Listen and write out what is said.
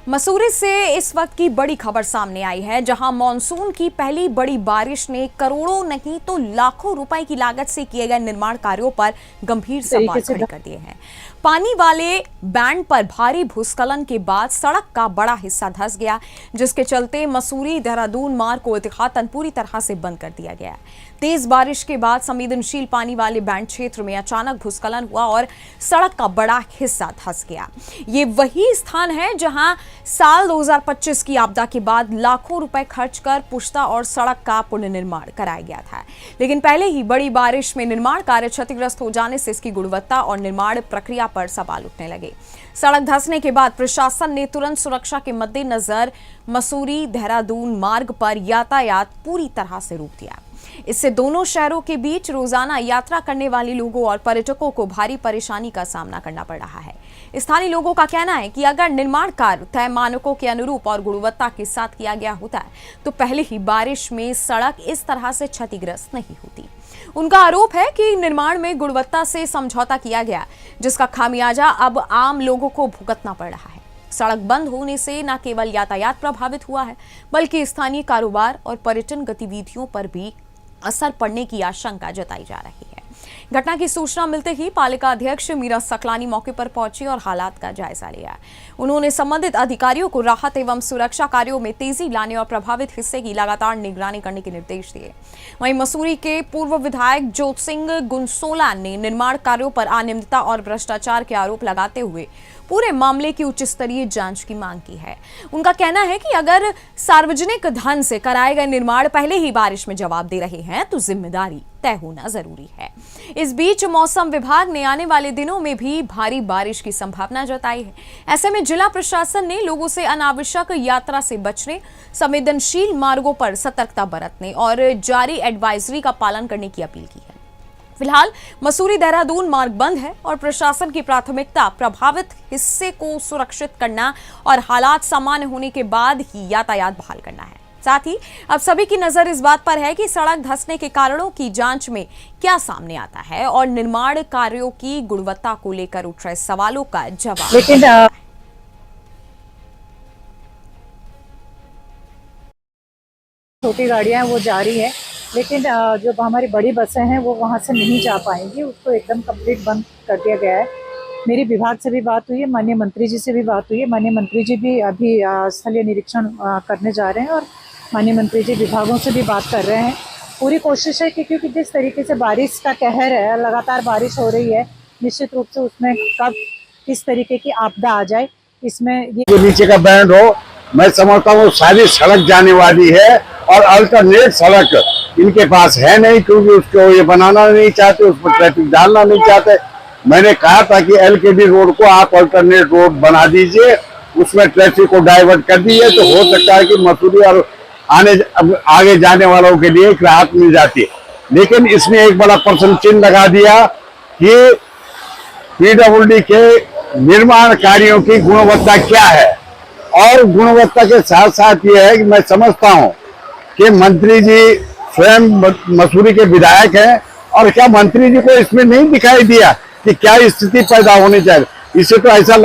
मसूरी से इस वक्त की बड़ी खबर सामने आई है, जहां मॉनसून की पहली बड़ी बारिश ने करोड़ों नहीं तो लाखों रुपए की लागत से किए गए निर्माण कार्यों पर गंभीर सवाल खड़े कर दिए हैं। पानी वाले बैंड पर भारी भूस्खलन के बाद सड़क का बड़ा हिस्सा धंस गया, जिसके चलते मसूरी देहरादून मार्ग को इतिहातन पूरी तरह से बंद कर दिया गया। तेज बारिश के बाद संवेदनशील पानी वाले बैंड क्षेत्र में अचानक भूस्खलन हुआ और सड़क का बड़ा हिस्सा धंस गया। ये वही स्थान है जहां साल 2025 की आपदा के बाद लाखों रुपए खर्च कर पुश्ता और सड़क का पुनर्निर्माण कराया गया था, लेकिन पहले ही बड़ी बारिश में निर्माण कार्य क्षतिग्रस्त हो जाने से इसकी गुणवत्ता और निर्माण प्रक्रिया पर सवाल उठने लगे। सड़क धंसने के बाद प्रशासन ने तुरंत सुरक्षा के मद्देनजर मसूरी देहरादून मार्ग पर यातायात पूरी तरह से रोक दिया। इससे दोनों शहरों के बीच रोजाना यात्रा करने वाले लोगों और पर्यटकों को भारी परेशानी का सामना करना पड़ रहा है। स्थानीय लोगों का कहना है कि अगर निर्माण कार्य तय मानकों के अनुरूप और गुणवत्ता के साथ किया गया होता तो पहले ही बारिश में सड़क इस तरह से क्षतिग्रस्त नहीं होती। उनका आरोप है कि निर्माण में गुणवत्ता से समझौता किया गया, जिसका खामियाजा अब आम लोगों को भुगतना पड़ रहा है। सड़क बंद होने से न केवल यातायात प्रभावित हुआ है, बल्कि स्थानीय कारोबार और पर्यटन गतिविधियों पर भी असर पड़ने की आशंका जताई जा रही है। घटना की सूचना मिलते ही पालिका अध्यक्ष मीरा सकलानी मौके पर पहुंची और हालात का जायजा लिया। उन्होंने संबंधित अधिकारियों को राहत एवं सुरक्षा कार्यों में तेजी लाने और प्रभावित हिस्से की लगातार निगरानी करने के निर्देश दिए। वहीं मसूरी के पूर्व विधायक जोत सिंह गुनसोला ने निर्माण कार्यों पर अनियमितता और भ्रष्टाचार के आरोप लगाते हुए पूरे मामले की उच्च स्तरीय जांच की मांग की है। उनका कहना है कि अगर सार्वजनिक धन से कराए गए निर्माण पहले ही बारिश में जवाब दे रहे हैं तो जिम्मेदारी तय होना जरूरी है। इस बीच मौसम विभाग ने आने वाले दिनों में भी भारी बारिश की संभावना जताई है। ऐसे में जिला प्रशासन ने लोगों से अनावश्यक यात्रा से बचने, संवेदनशील मार्गों पर सतर्कता बरतने और जारी एडवाइजरी का पालन करने की अपील की है। फिलहाल मसूरी देहरादून मार्ग बंद है और प्रशासन की प्राथमिकता प्रभावित हिस्से को सुरक्षित करना और हालात सामान्य होने के बाद ही यातायात बहाल करना है। साथ ही अब सभी की नजर इस बात पर है कि सड़क धंसने के कारणों की जांच में क्या सामने आता है और निर्माण कार्यों की गुणवत्ता को लेकर उठ रहे सवालों का जवाब। लेकिन छोटी गाड़ियां वो जा रही है, लेकिन जो हमारी बड़ी बसें हैं वो वहाँ से नहीं जा पाएंगी। उसको एकदम कंप्लीट बंद कर दिया गया है। मेरी विभाग से भी बात हुई है, माननीय मंत्री जी से भी बात हुई है। माननीय मंत्री जी भी अभी स्थलीय निरीक्षण करने जा रहे हैं और माननीय मंत्री जी विभागों से भी बात कर रहे हैं। पूरी कोशिश है कि क्योंकि जिस तरीके से बारिश का कहर है, लगातार बारिश हो रही है, निश्चित रूप से उसमें कब किस तरीके की आपदा आ जाए, इसमें ये नीचे का बैंड हो, मैं समझता हूँ सारी सड़क जाने वाली है और अल्टरनेट सड़क इनके पास है नहीं, क्योंकि उसको ये बनाना नहीं चाहते, उस पर ट्रैफिक डालना नहीं चाहते। मैंने कहा था कि एलकेडी रोड को आप अल्टरनेट रोड बना दीजिए, उसमें ट्रैफिक को डाइवर्ट कर दीजिए, तो हो सकता है कि मसूरी और आगे जाने वालों के लिए एक राहत मिल जाती है। लेकिन इसने एक बड़ा प्रश्न चिन्ह लगा दिया कि पीडब्ल्यूडी के निर्माण कार्यों की गुणवत्ता क्या है, और गुणवत्ता के साथ साथ ये है कि मैं समझता हूँ कि मंत्री जी स्वयं मसूरी के विधायक हैं, और क्या मंत्री जी को इसमें नहीं दिखाई दिया कि क्या स्थिति पैदा होनी चाहिए। इससे तो ऐसा